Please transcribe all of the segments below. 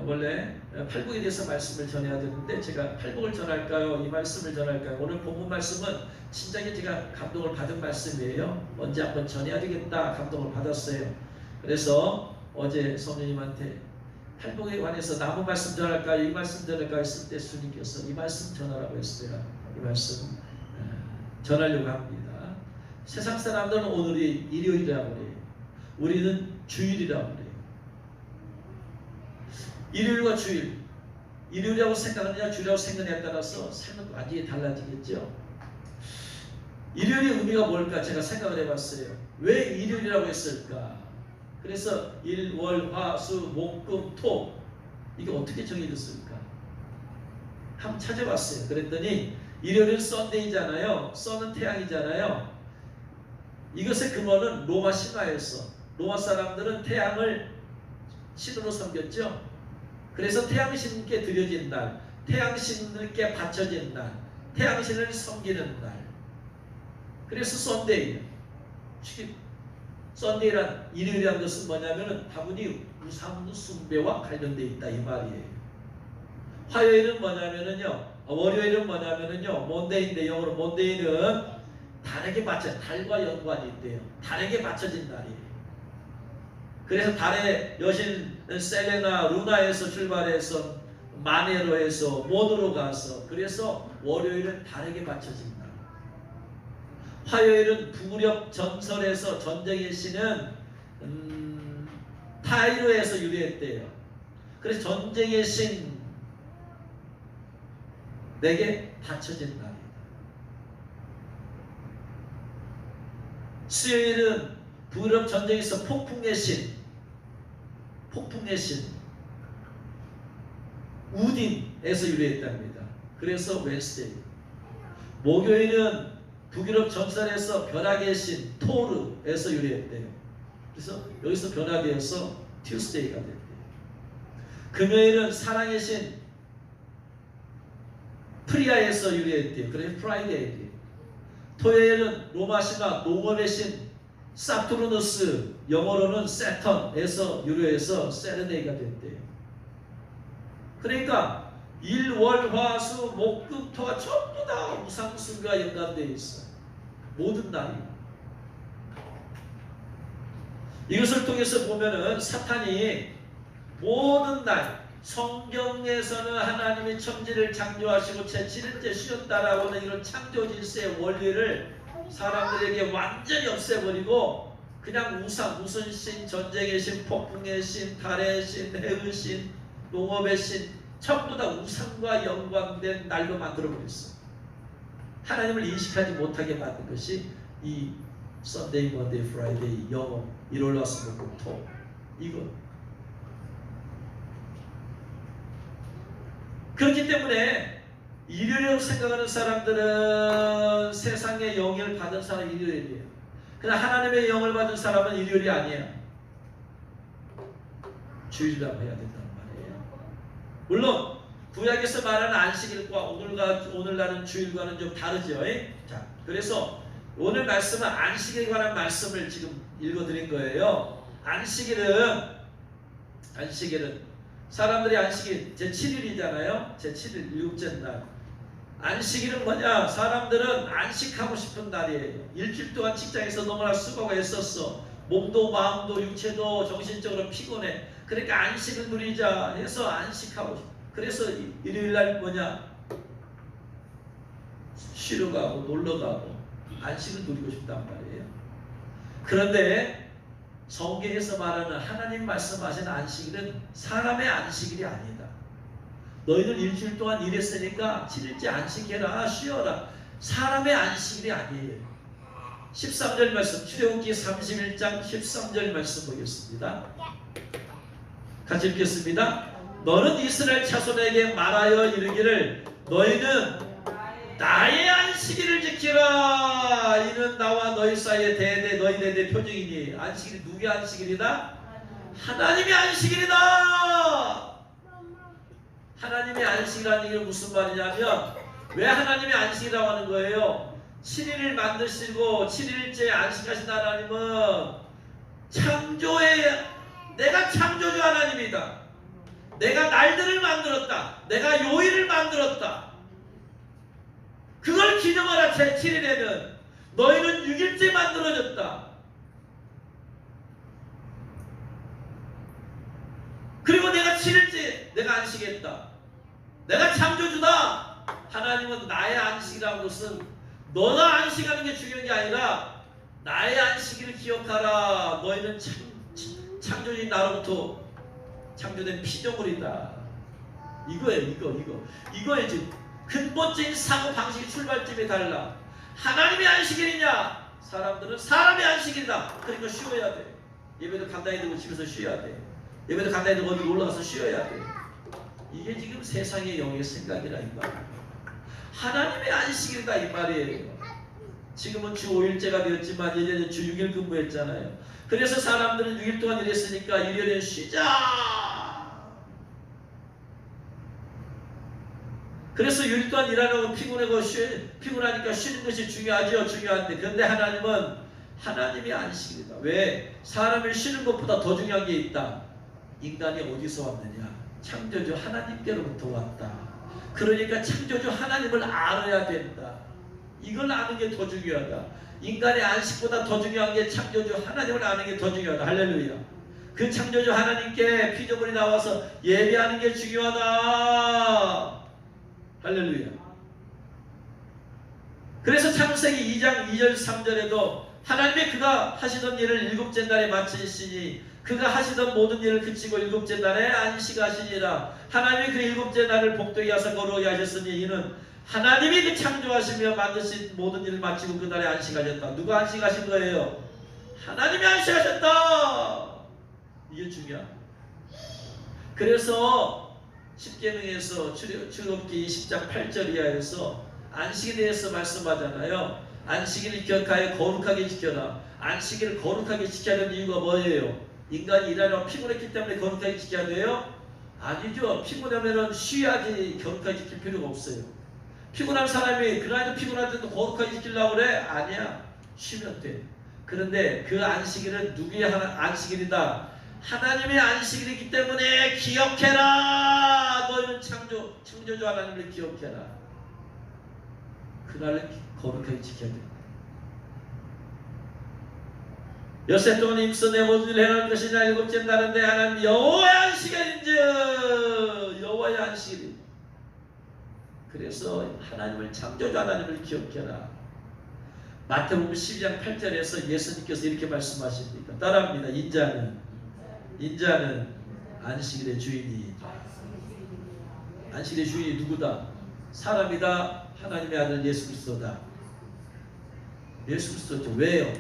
원래 팔복에 대해서 말씀을 전해야 되는데 제가 팔복을 전할까요? 이 말씀을 전할까요? 오늘 본문 말씀은 진작에 제가 감동을 받은 말씀이에요. 언제 한번 전해야 되겠다 감동을 받았어요. 그래서 어제 성령님한테 팔복에 관해서 나무 말씀 전할까요? 이 말씀 전할까요? 했을 때 주님께서 이 말씀 전하라고 했어요. 이 말씀 전하려고 합니다. 세상 사람들은 오늘이 일요일이라고 그래요. 우리는 주일이라고 그래요. 일요일과 주일, 일요일이라고 생각하느냐 주일이라고 생각하느냐에 따라서 삶은 완전히 달라지겠죠. 일요일의 의미가 뭘까 제가 생각을 해봤어요. 왜 일요일이라고 했을까? 그래서 일, 월, 화, 수, 목, 금, 토 이게 어떻게 정해졌을까? 한번 찾아봤어요. 그랬더니 일요일은 썬데이잖아요. 썬은 태양이잖아요. 이것의 근원은 로마 신화였어. 로마 사람들은 태양을 신으로 섬겼죠. 그래서 태양신께 드려진 날, 태양신께 바쳐진 날, 태양신을 섬기는 날. 그래서 썬데이. 썬데이란 일요일이라는 것은 뭐냐면은 다분히 우상 숭배와 관련되어 있다 이 말이에요. 화요일은 뭐냐면은요, 월요일은 뭐냐면은요, 몬데이인데 영어로 몬데이는 달에게 바쳐 달과 연관이 있대요. 달에게 바쳐진 날이에요. 그래서 달의 여신 셀레나 루나에서 출발해서 마네로에서 모노로 가서 그래서 월요일은 달에게 바쳐진 날. 화요일은 북유럽 전설에서 전쟁의 신은 타이르에서 유래했대요. 그래서 전쟁의 신 내게 바쳐진 날이다. 수요일은 북유럽 전쟁에서 폭풍의 신 우딘에서 유래했답니다. 그래서 웬스데이. 목요일은 북유럽 전설에서 벼락의 신 토르에서 유래했대요. 그래서 여기서 변화되어서 튜스데이가 됐대요. 금요일은 사랑의 신 프리아에서 유래했대요. 그래서 프라이데이. 토요일은 로마 신화 농업의 신 사투르누스 영어로는 세턴에서 유래해서 세르데이가 됐대요. 그러니까 일, 월, 화, 수, 목, 금, 토가 전부 다 우상숭배와 연관되어 있어요. 모든 날이. 이것을 통해서 보면은 사탄이 모든 날 성경에서는 하나님이 천지를 창조하시고 제7일째 쉬었다라고 하는 이런 창조 질서의 원리를 사람들에게 완전히 없애버리고 그냥 우상, 무슨 신, 전쟁의 신, 폭풍의 신, 달의 신, 해의 신, 농업의 신 전부 다 우상과 연관된 날로 만들어버렸어. 하나님을 인식하지 못하게 만든 것이 이 Sunday, Monday, Friday, 영어, 일요일, 화수, 목, 토 이거. 그렇기 때문에 일요일이라고 생각하는 사람들은 세상의 영을 받은 사람이 일요일이에요. 그러나 하나님의 영을 받은 사람은 일요일이 아니에요. 주일이라고 해야 된다는 말이에요. 물론 구약에서 말하는 안식일과 오늘날은 주일과는 좀 다르죠. 자, 그래서 오늘 말씀은 안식일에 관한 말씀을 지금 읽어드린 거예요. 안식일은 사람들이 안식일 제7일이잖아요. 제7일 일곱째 날. 안식일은 뭐냐? 사람들은 안식하고 싶은 날이에요. 일주일 동안 직장에서 너무나 수고가 있었어. 몸도 마음도 육체도 정신적으로 피곤해. 그러니까 안식을 누리자 해서 안식하고 싶어. 그래서 일요일날 뭐냐? 쉬러 가고 놀러 가고 안식을 누리고 싶단 말이에요. 그런데 성경에서 말하는 하나님 말씀하시는 안식일은 사람의 안식일이 아니다. 너희들 일주일 동안 일했으니까 7일째 안식해라, 쉬어라. 사람의 안식일이 아니에요. 13절 말씀, 출애굽기 31장 13절 말씀 보겠습니다. 같이 읽겠습니다. 너는 이스라엘 자손에게 말하여 이르기를 너희는 나의 안식일을 지키라. 이는 나와 너희 사이에 대대 너희 대대 표징이니. 안식일이 누구의 안식일이다? 하나님의 안식일이다. 하나님의 안식이라는 얘기는 무슨 말이냐면 왜 하나님의 안식이라고 하는 거예요? 7일을 만드시고 7일째 안식하신 하나님은 내가 창조주 하나님이다. 내가 날들을 만들었다. 내가 요일을 만들었다. 그걸 기념하라. 제7일에는 너희는 6일째 만들어졌다. 그리고 내가 7일째 내가 안식했다. 내가 창조주다. 하나님은 나의 안식이라는 것은 너가 안식하는 게 중요한 게 아니라 나의 안식일을 기억하라. 너희는 창조주인 나로부터 창조된 피조물이다. 이거예요. 이거에 지금 근본적인 사고 방식이 출발점이 달라. 하나님의 안식일이냐? 사람들은 사람의 안식일이다. 그러니까 쉬어야 돼. 예배도 간단히 들고 집에서 쉬어야 돼. 예배도 간단히 들고 어디 올라가서 쉬어야 돼. 이게 지금 세상의 영의 생각이라 이 말이에요. 하나님의 안식일이다 이 말이에요. 지금은 주 5일째가 되었지만 예전에 주 6일 근무했잖아요. 그래서 사람들은 6일 동안 일했으니까 일요일엔 쉬자. 그래서 6일 동안 일하려고 피곤하니까 쉬는 것이 중요하죠. 중요한데 그런데 하나님은 하나님의 안식일이다. 왜? 사람이 쉬는 것보다 더 중요한 게 있다. 인간이 어디서 왔느냐? 창조주 하나님께로부터 왔다. 그러니까 창조주 하나님을 알아야 된다. 이걸 아는 게 더 중요하다. 인간의 안식보다 더 중요한 게 창조주 하나님을 아는 게 더 중요하다. 할렐루야. 그 창조주 하나님께 피조물이 나와서 예배하는 게 중요하다. 할렐루야. 그래서 창세기 2장 2절 3절에도 하나님의 그가 하시던 일을 일곱째 날에 마치시니 그가 하시던 모든 일을 그치고 일곱째 날에 안식하시니라. 하나님이 그 일곱째 날을 복되게 하사 거룩하게 하셨으니 이는 하나님이 그 창조하시며 만드신 모든 일을 마치고 그 날에 안식하셨다. 누가 안식하신 거예요? 하나님이 안식하셨다. 이게 중요합니다. 그래서 십계명에서 출애굽기 20장 8절 이하에서 안식에 대해서 말씀하잖아요. 안식일을 기억하여 거룩하게 지켜라. 안식일을 거룩하게 지켜야 하는 이유가 뭐예요? 인간이 일하려고 피곤했기 때문에 거룩하게 지켜야 돼요? 아니죠. 피곤하면 쉬어야지 거룩하게 지킬 필요가 없어요. 피곤한 사람이 그날도 피곤한데도 거룩하게 지키려고 그래? 아니야. 쉬면 돼. 그런데 그 안식일은 누구의 안식일이다? 하나님의 안식일이기 때문에 기억해라. 너희는 창조주 하나님을 기억해라. 그날을 거룩하게 지켜야 돼. 엿새 동안 임서 내 모든 일을 행할 것이냐. 일곱째 날은 내 하나님 여호와의 안식일인즉 여호와의 안식일. 그래서 하나님을 창조주 하나님을 기억해라. 마태복음 12장 8절에서 예수님께서 이렇게 말씀하십니다. 따라합니다. 인자는 안식일의 주인이다. 안식일의 주인이 누구다? 사람이다. 하나님의 아들 예수 그리스도다. 예수 그리스도죠. 왜요?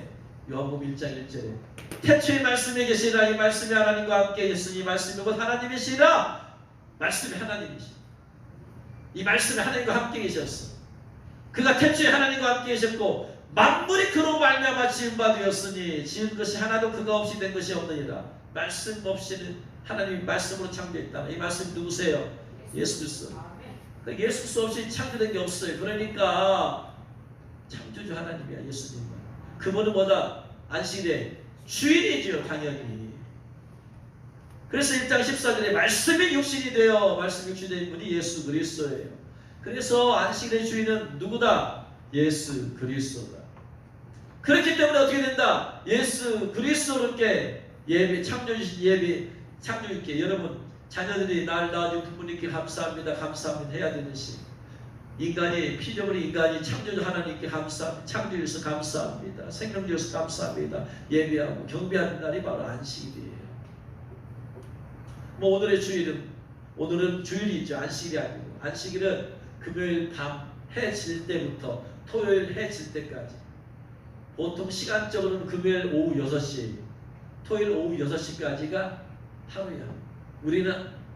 요한복음 1장 1절에 태초에 말씀이 계시라. 이 말씀이 하나님과 함께 있으니 말씀이 곧 하나님이시라. 말씀이 하나님이시라. 이 말씀이 하나님과 함께 계셨어. 그가 태초에 하나님과 함께 계셨고 만물이 그로 말미암아 지은 바 되었으니 지은 것이 하나도 그가 없이 된 것이 없느니라. 말씀 없이는 하나님이 말씀으로 창조했다. 이 말씀이 누구세요? 예수 그리스도. 예수 그리스도 없이 창조된 게 없어요. 그러니까 창조주 하나님이야. 예수님은. 그분은 뭐다? 안식일의 주인이죠. 당연히. 그래서 1장 14절에 말씀이 육신이 되어 말씀이 육신이 된 분이 예수 그리스도예요. 그래서 안식일의 주인은 누구다? 예수 그리스도다. 그렇기 때문에 어떻게 된다? 예수 그리스도께 예배, 창조주께 여러분 자녀들이 날 낳아준 부모님께 감사합니다. 감사합니다 해야 되듯이 인간이 피조물이 인간이 창조주 하나님께 감사합니다. 창조주에서 감사합니다. 생명주에서 감사합니다. 예배하고 경배하는 날이 바로 안식일이에요. 뭐 오늘의 주일은 오늘은 주일이죠. 안식일이 아니고 안식일은 금요일 밤 해 질 때부터 토요일 해 질 때까지 보통 시간적으로는 금요일 오후 6시에요. 토요일 오후 6시까지가 하루야. 우리는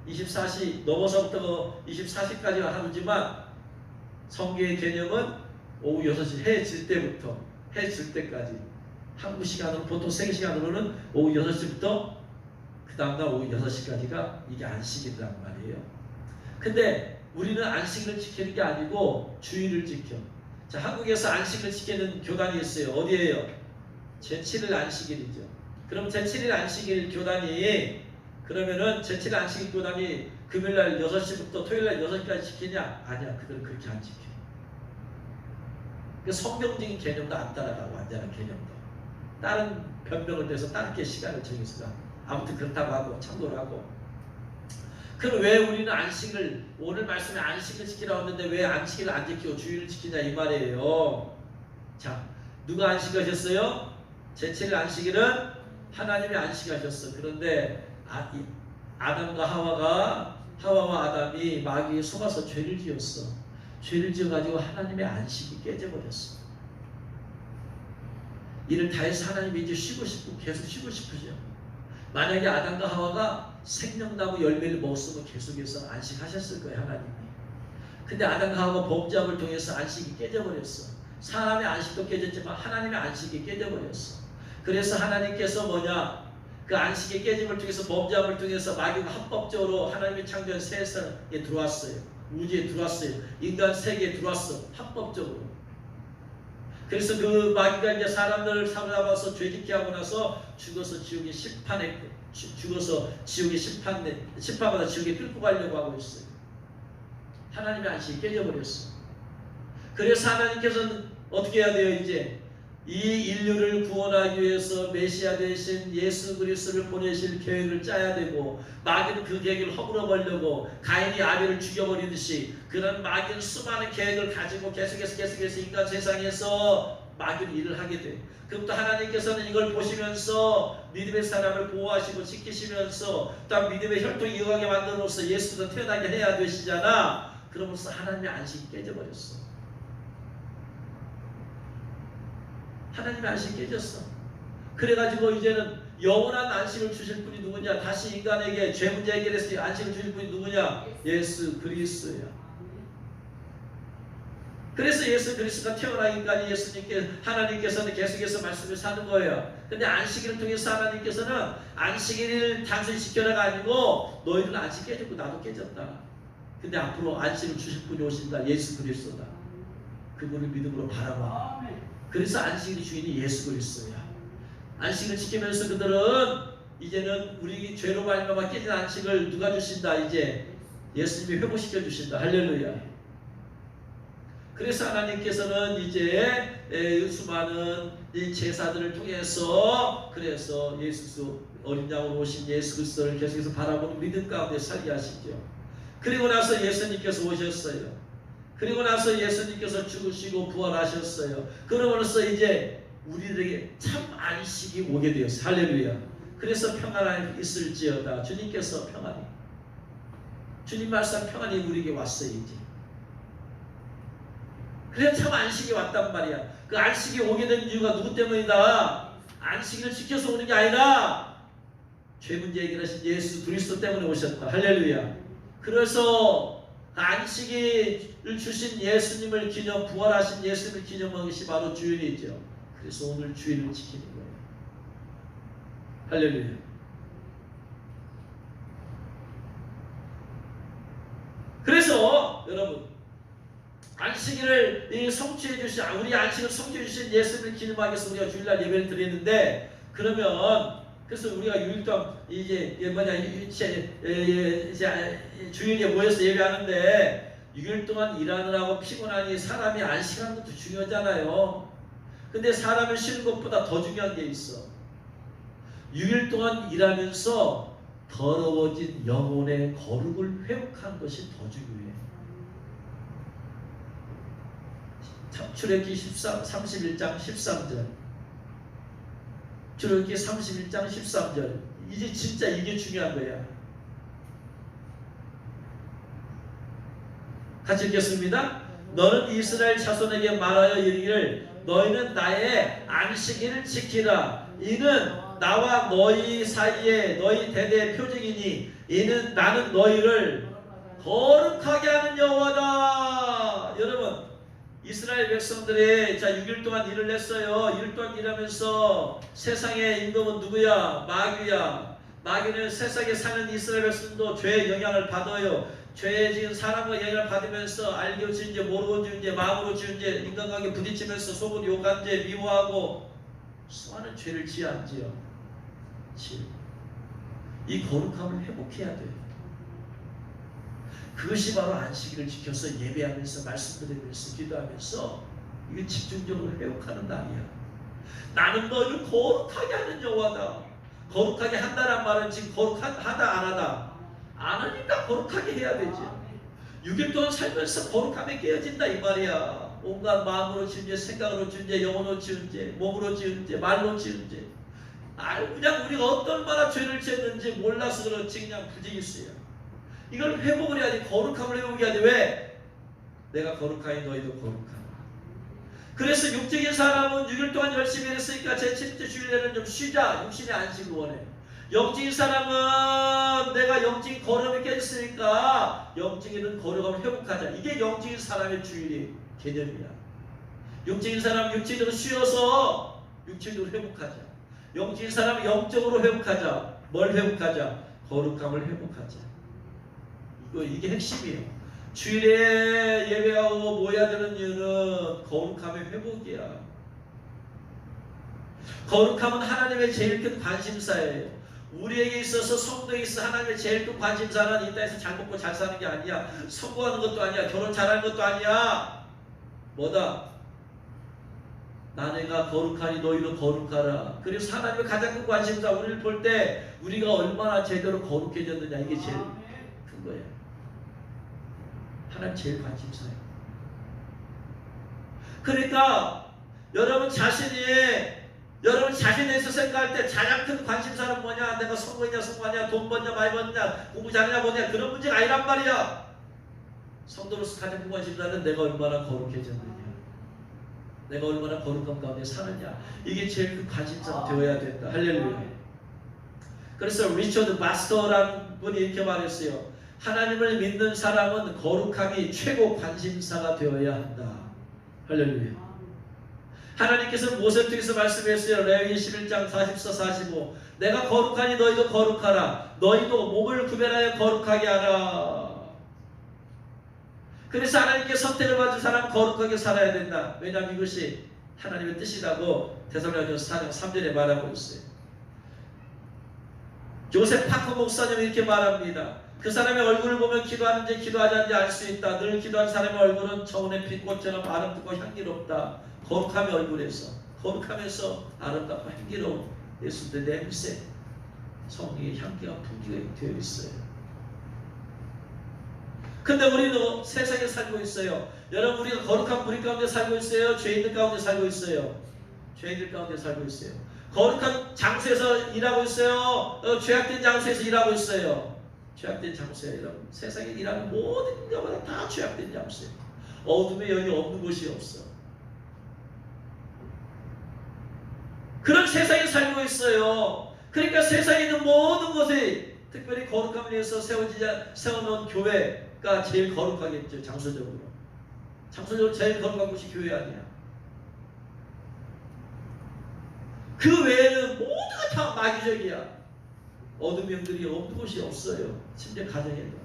24시 넘어서부터 24시까지가 하루지만 성경의 개념은 오후 6시 해 질 때부터 해 질 때까지 한국 시간으로 보통 세계 시간으로는 오후 6시부터 그 다음날 오후 6시까지가 이게 안식일이란 말이에요. 근데 우리는 안식일을 지키는 게 아니고 주일을 지켜. 자, 한국에서 안식일을 지키는 교단이 있어요. 어디예요? 제7일 안식일이죠. 그럼 제7일 안식일 교단이 그러면은 제칠 안식 일구단이 금요일날 6시부터 토요일날 6시까지 지키냐? 아니야. 그들은 그렇게 안 지켜. 그 성경적인 개념도 안 따라가고 완전한 개념도. 다른 변명을 대서 다르게 시간을 정해서 아무튼 그렇다고 하고 참고를 하고. 그럼 왜 우리는 안식을 오늘 말씀에 안식을 지키라고 했는데 왜 안식을 안 지키고 주일을 지키냐 이 말이에요. 자, 누가 안식하셨어요? 제7일 안식일은 하나님이 안식하셨어. 그런데 아담과 하와와 아담이 마귀에 속아서 죄를 지었어. 죄를 지어가지고 하나님의 안식이 깨져버렸어. 이를 다해서 하나님이 이제 쉬고 싶고 계속 쉬고 싶으죠. 만약에 아담과 하와가 생명나무 열매를 먹었으면 계속해서 안식하셨을 거예요. 하나님이. 근데 아담과 하와가 범죄함을 통해서 안식이 깨져버렸어. 사람의 안식도 깨졌지만 하나님의 안식이 깨져버렸어. 그래서 하나님께서 그 안식의 깨짐을 통해서 범죄함을 통해서 마귀가 합법적으로 하나님의 창조한 세상에 들어왔어요. 우주에 들어왔어요. 인간 세계에 들어왔어. 합법적으로. 그래서 그 마귀가 이제 사람들을 사로잡아서 죄짓게 하고 나서 죽어서 지옥의 심판받아 지옥에 끌고 가려고 하고 있어요. 하나님의 안식이 깨져버렸어. 그래서 하나님께서는 어떻게 해야 돼요? 이제 이 인류를 구원하기 위해서 메시아 대신 예수 그리스도를 보내실 계획을 짜야 되고, 마귀는 그 계획을 허물어 버리려고 가인이 아벨을 죽여버리듯이 그런 마귀는 수많은 계획을 가지고 계속해서 인간 세상에서 마귀는 일을 하게 돼. 그럼 또 하나님께서는 이걸 보시면서 믿음의 사람을 보호하시고 지키시면서 또 믿음의 혈통이 이어가게 만들어서 예수도 태어나게 해야 되시잖아. 그러면서 하나님의 안식이 깨져버렸어. 하나님의 안식이 깨졌어. 그래가지고 이제는 영원한 안식을 주실 분이 누구냐? 다시 인간에게 죄 문제 해결해서 안식을 주실 분이 누구냐? 예수 그리스도야. 그래서 예수 그리스도가 태어나기까지 하나님께서는 계속해서 말씀을 사는 거예요. 근데 안식일을 통해서 하나님께서는 안식일을 단순히 지켜라가 아니고 너희들은 안식 깨졌고 나도 깨졌다. 근데 앞으로 안식을 주실 분이 오신다. 예수 그리스도다. 그분을 믿음으로 바라봐. 그래서 안식일의 주인이 예수 그리스도야. 안식을 지키면서 그들은 이제는 우리 죄로 말미암아 깨진 안식을 누가 주신다? 이제 예수님이 회복시켜 주신다. 할렐루야. 그래서 하나님께서는 이제 수많은 이 제사들을 통해서 그래서 어린 양으로 오신 예수 그리스도를 계속해서 바라보는 믿음 가운데 살게 하시죠. 그리고 나서 예수님께서 오셨어요. 그리고 나서 예수님께서 죽으시고 부활하셨어요. 그러면서 이제 우리들에게 참 안식이 오게 되었어요. 할렐루야. 그래서 평안이 있을지어다. 주님께서 평안이. 주님 말씀 평안이 우리에게 왔어요. 이제. 그래서 참 안식이 왔단 말이야. 그 안식이 오게 된 이유가 누구 때문이다? 안식을 지켜서 오는 게 아니라 죄 문제 해결하신 예수 그리스도 때문에 오셨다. 할렐루야. 그래서 안식을 주신 예수님을 부활하신 예수님을 기념하는 것이 바로 주일이죠. 그래서 오늘 주일을 지키는 거예요. 할렐루야. 그래서 여러분 안식일을 성취해 주신 우리 안식을 성취해 주신 예수님을 기념하기 위해서 우리가 주일날 예배를 드리는데 그러면 그래서 우리가 6일 동안 이제 주일에 모여서 예배하는데 6일 동안 일하느라고 피곤하니 사람이 안식하는 것도 중요하잖아요. 근데 사람을 쉬는 것보다 더 중요한 게 있어. 6일 동안 일하면서 더러워진 영혼의 거룩을 회복하는 것이 더 중요해. 출애굽기 31장 13절. 출애굽기 31장 13절. 이제 진짜 이게 중요한 거야. 같이 읽겠습니다. 너는 이스라엘 자손에게 말하여 이르기를 너희는 나의 안식일을 지키라. 이는 나와 너희 사이에 너희 대대의 표징이니 이는 나는 너희를 거룩하게 하는 여호와다. 여러분 이스라엘 백성들이 6일 동안 일을 했어요. 6일 동안 일하면서 세상의 임금은 누구야? 마귀야. 마귀는 세상에 사는 이스라엘 백성도 죄의 영향을 받아요. 죄에 지은 사람과 영향을 받으면서 알고 지은 죄, 모르고 지은 죄, 마음으로 지은 죄, 인간관계 부딪히면서 속은 욕한 죄, 미워하고 수많은 죄를 지었지요. 이 거룩함을 회복해야 돼요. 그것이 바로 안식일을 지켜서 예배하면서 말씀 드리면서 기도하면서 이게 집중적으로 회복하는 날이야. 나는 너희를 거룩하게 하는 여호와다. 거룩하게 한다란 말은 지금 거룩하다 안 하다? 안 하니까 거룩하게 해야 되지. 6일 동안 살면서 거룩함에 깨어진다 이 말이야. 온갖 마음으로 지은 죄, 생각으로 지은 죄, 영혼으로 지은 죄, 몸으로 지은 죄, 말로 지은 죄. 그냥 우리가 어떤 마나 죄를 지었는지 몰라서 그렇지 그냥 부지기수야. 이걸 회복을 해야 돼. 거룩함을 회복해야 돼. 왜? 내가 거룩하니 너희도 거룩하라. 그래서 육적인 사람은 6일 동안 열심히 했으니까 제7째 주일에는 좀 쉬자. 육신의 안식을 원해. 영적인 사람은 내가 영적인 거룩함이 깨졌으니까 영적인 거룩함을 회복하자. 이게 영적인 사람의 주일의 개념이야. 영적인 사람은 육체적으로 쉬어서 육체적으로 회복하자. 영적인 사람은 영적으로 회복하자. 뭘 회복하자? 거룩함을 회복하자. 이게 핵심이에요. 주일에 예배하고 모여야 되는 이유는 거룩함의 회복이야. 거룩함은 하나님의 제일 큰 관심사예요. 우리에게 있어서 성도에게 있어 하나님의 제일 큰 관심사는 이 땅에서 잘 먹고 잘 사는 게 아니야. 성공하는 것도 아니야. 결혼 잘하는 것도 아니야. 뭐다? 나네가 거룩하니 너희도 거룩하라. 그래서 하나님의 가장 큰 관심사 우리를 볼 때 우리가 얼마나 제대로 거룩해졌느냐 이게 제일 큰 거예요. 하나님 제일 관심사예요. 그러니까 여러분 자신에서 생각할 때 가장 큰 관심사는 뭐냐? 내가 성공이냐 성공하냐, 돈 버냐 많이 버냐, 공부 잘하냐 뭐냐 그런 문제가 아니란 말이야. 성도로서 가장 큰 관심사는 내가 얼마나 거룩해졌느냐, 내가 얼마나 거룩함 가운데 사느냐. 이게 제일 큰 관심사가 되어야 된다. 할렐루야. 그래서 리처드 마스터라는 분이 이렇게 말했어요. 하나님을 믿는 사람은 거룩함이 최고 관심사가 되어야 한다. 할렐루야. 하나님께서 모세를 통해서 말씀했어요. 레위기 11장 44, 45 내가 거룩하니 너희도 거룩하라. 너희도 몸을 구별하여 거룩하게 하라. 그래서 하나님께 선택을 받은 사람은 거룩하게 살아야 된다. 왜냐하면 이것이 하나님의 뜻이라고 데살로니가서 4장 3절에 말하고 있어요. 요셉 파커 목사님이 이렇게 말합니다. 그 사람의 얼굴을 보면 기도하는지 기도하지 않는지 알 수 있다. 늘 기도한 사람의 얼굴은 저온의 빛꽃처럼 아름답고 향기롭다. 거룩함의 얼굴에서, 거룩하면서 아름답고 향기로운 예수의 냄새, 성령의 향기가 풍기가 되어 있어요. 근데 우리는 세상에 살고 있어요. 여러분, 우리가 거룩한 무리 가운데 살고 있어요? 죄인들 가운데 살고 있어요? 죄인들 가운데 살고 있어요. 거룩한 장소에서 일하고 있어요? 죄악된 장소에서 일하고 있어요? 죄악된 장소에 여러분, 세상에 일하는 모든 것마다 다 죄악된 장소에 어둠의 영이 없는 곳이 없어. 그런 세상에 살고 있어요. 그러니까 세상에 있는 모든 것이 특별히 거룩함을 위해서 세워놓은 교회가 제일 거룩하겠죠. 장소적으로 제일 거룩한 곳이 교회 아니야. 그 외에는 모두가 다 마귀적이야. 어둠의 영들이 없는 곳이 없어요. 심지어 가정에도.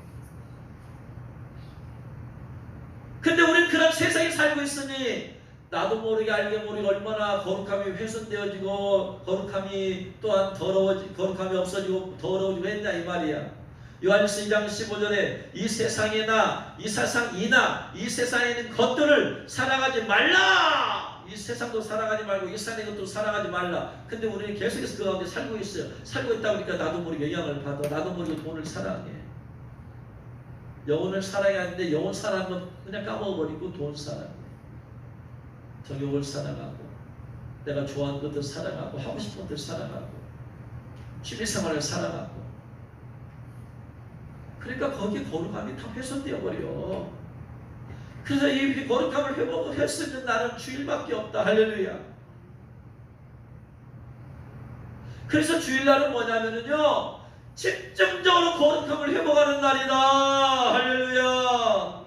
근데 우리는 그런 세상에 살고 있으니 나도 모르게 알게 모르게 얼마나 거룩함이 훼손되어지고 거룩함이 또한 거룩함이 없어지고 더러워지고 했냐 이 말이야. 요한일서 2장 15절에 이 세상이나 이 세상이나 이 세상에 있는 것들을 사랑하지 말라. 이 세상도 사랑하지 말고 이 세상의 것도 사랑하지 말라. 근데 우리는 계속해서 그 가운데 살고 있어요. 살고 있다 보니까 나도 모르게 영향을 받아. 나도 모르게 돈을 사랑해. 영혼을 사랑해야 하는데 영혼 사랑하는 건 그냥 까먹어버리고 돈 사랑해. 정욕을 사랑하고 내가 좋아하는 것들 사랑하고 하고 싶은 것들 사랑하고 취미생활을 사랑하고. 그러니까 거기에 거룩함이 다 훼손되어 버려. 그래서 이 거룩함을 회복할 수 있는 날은 주일밖에 없다. 할렐루야. 그래서 주일날은 뭐냐면요, 집중적으로 거룩함을 회복하는 날이다. 할렐루야.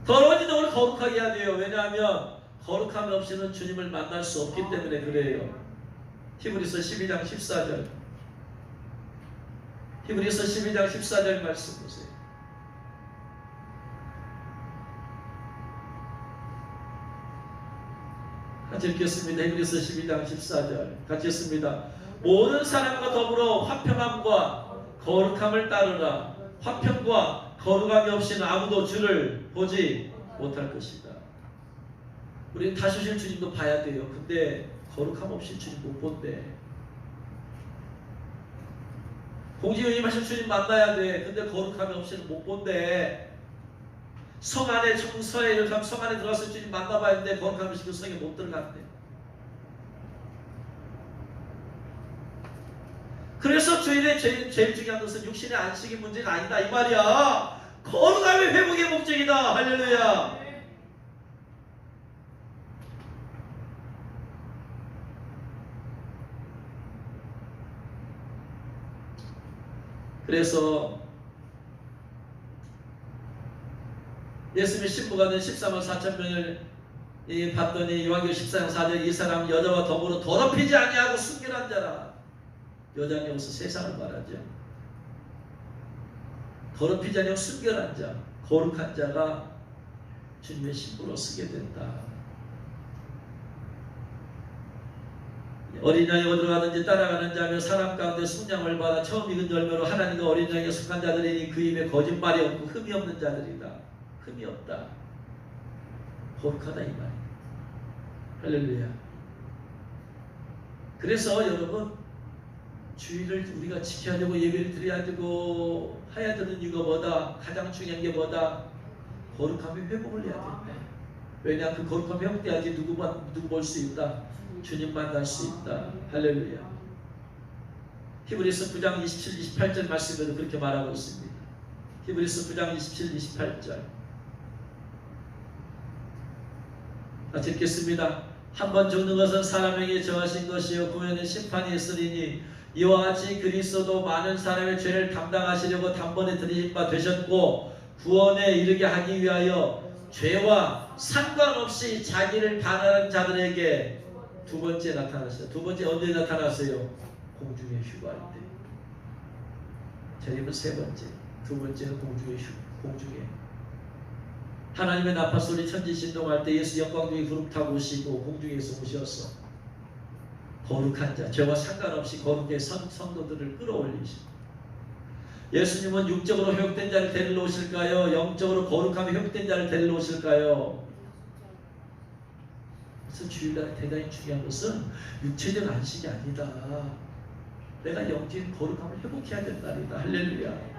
더러워진 영을 거룩하게 해야 돼요. 왜냐하면 거룩함이 없이는 주님을 만날 수 없기 때문에 그래요. 히브리서 12장 14절. 히브리서 12장 14절 말씀 보세요. 같이 읽겠습니다. 히브리서 12장 14절 같이 읽습니다. 모든 사람과 더불어 화평함과 거룩함을 따르라. 화평과 거룩함이 없이는 아무도 주를 보지 못할 것이다. 우리는 다시 오실 주님도 봐야 돼요. 근데 거룩함 없이 주님 못 본대. 공중에 임하실 주님 만나야 돼. 근데 거룩함이 없이는 못 본대. 성 안에 성서에 이렇게 성 안에 들어가서 주님 만나봐야 하는데 거룩함이 없이 그 성에 못 들어간대. 그래서 주일에 제일 중요한 것은 육신의 안식의 문제가 아니다 이 말이야. 거룩함의 회복의 목적이다. 할렐루야. 그래서 예수님의 신부가 된 13만 4천 명을 봤더니 요한계시록 14장 4절 이 사람 여자와 더불어 더럽히지 아니하고 순결한 자라. 여자는 여기서 세상을 말하죠. 더럽히지 아니하고 순결한 자, 거룩한 자가 주님의 신부로 쓰게 된다. 어린 양이 어디로 가든지 따라가는 자며 사람 가운데 속량을 받아 처음 익은 열매로 하나님과 어린 양에 속한 자들이니 그 입에 거짓말이 없고 흠이 없는 자들이다. 흠이 없다. 거룩하다 이 말이야. 할렐루야. 그래서 여러분 주일을 우리가 지켜야 되고 예배를 드려야 되고 해야 되는 이유가 뭐다? 가장 중요한 게 뭐다? 거룩함의 회복을 해야 된다. 왜냐 그 거룩함이 회복돼야지 누구 볼 수 있다. 주님 만날 수 있다. 할렐루야. 히브리서 9장 27, 28절 말씀에도 그렇게 말하고 있습니다. 히브리서 9장 27, 28절 같이 읽겠습니다. 한번 죽는 것은 사람에게 정하신 것이요 후에는 심판이 있으리니 이와 같이 그리스도도 많은 사람의 죄를 담당하시려고 단번에 들이신 바 되셨고 구원에 이르게 하기 위하여 죄와 상관없이 자기를 반하는 자들에게 두 번째 나타났어요. 두 번째 언제 나타났어요? 공중에 휴가할 때. 재림은 세 번째. 두 번째는 공중에 하나님의 나팔소리 천지 진동할 때 예수 영광 중에 구름 타고 오시고 공중에서 오셔서 거룩한 자, 죄와 상관없이 거룩의 성도들을 끌어올리시고 예수님은 육적으로 회복된 자를 데리러 오실까요? 영적으로 거룩함이 회복된 자를 데리러 오실까요? 그래서 주일날 대단히 중요한 것은 육체적 안식이 아니다. 내가 영적인 거룩함을 회복해야 된다니다. 할렐루야.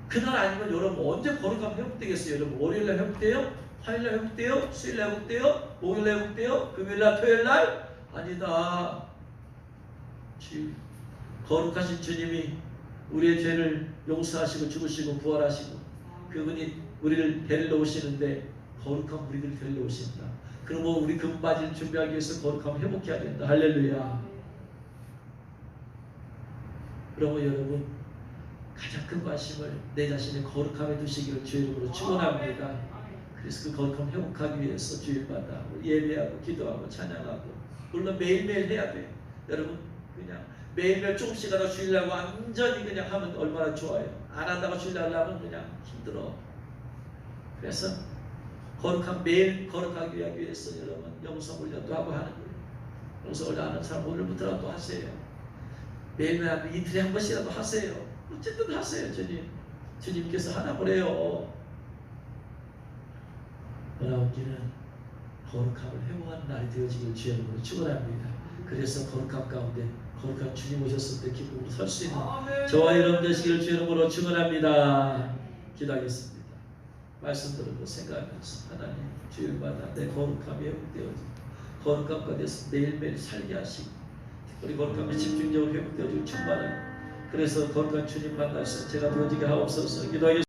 그날 아니면 여러분 언제 거룩함 회복되겠어요? 여러분 월요일날 회복돼요? 화요일날 회복돼요? 수요일날 회복돼요? 목요일날 회복돼요? 금요일날 토요일날? 아니다. 거룩하신 주님이 우리의 죄를 용서하시고 죽으시고 부활하시고 그분이 우리를 데리러 오시는데 거룩한 우리를 데리러 오신다. 그러면 우리 금바지를 준비하기 위해서 거룩함을 회복해야 된다. 할렐루야. 그러면 여러분 가장 큰 관심을 내 자신의 거룩함에 두시기를 주의 이름으로 축원합니다. 그래서 그 거룩함을 회복하기 위해서 주일마다 예배하고 기도하고 찬양하고 물론 매일매일 해야 돼. 여러분 그냥 매일매일 조금씩이라도 주일하고 완전히 그냥 하면 얼마나 좋아요. 안 하다가 주일날 하면 그냥 힘들어. 그래서 거룩한 매일 거룩하기 위해서 여러분 영성 훈련도 하고 하는 거예요. 영성 훈련 하는 사람 오늘부터라도 하세요. 매일매일 하면 이틀에 한 번씩이라도 하세요. 어쨌든 하세요. 주님께서 하나 보래요. 돌아오기는 거룩함을 회복하는 날이 되어지길 주의 이름으로 축원합니다. 그래서 거룩함 가운데 거룩한 주님 오셨을 때 기쁨으로 설 수 있는 저와 여러분 되시기를 주의 이름으로 축원합니다. 기도하겠습니다. 말씀 들으고 생각하면서 하나님 주일마다 내 거룩함이 회복되어지고 거룩함 가운데서 매일매일 살게 하시고 특별히 거룩함이 집중적으로 회복되어지고 충만한 그래서 거룩한 주님 만나서 제가 되어지게 하옵소서. 기도하겠습니다.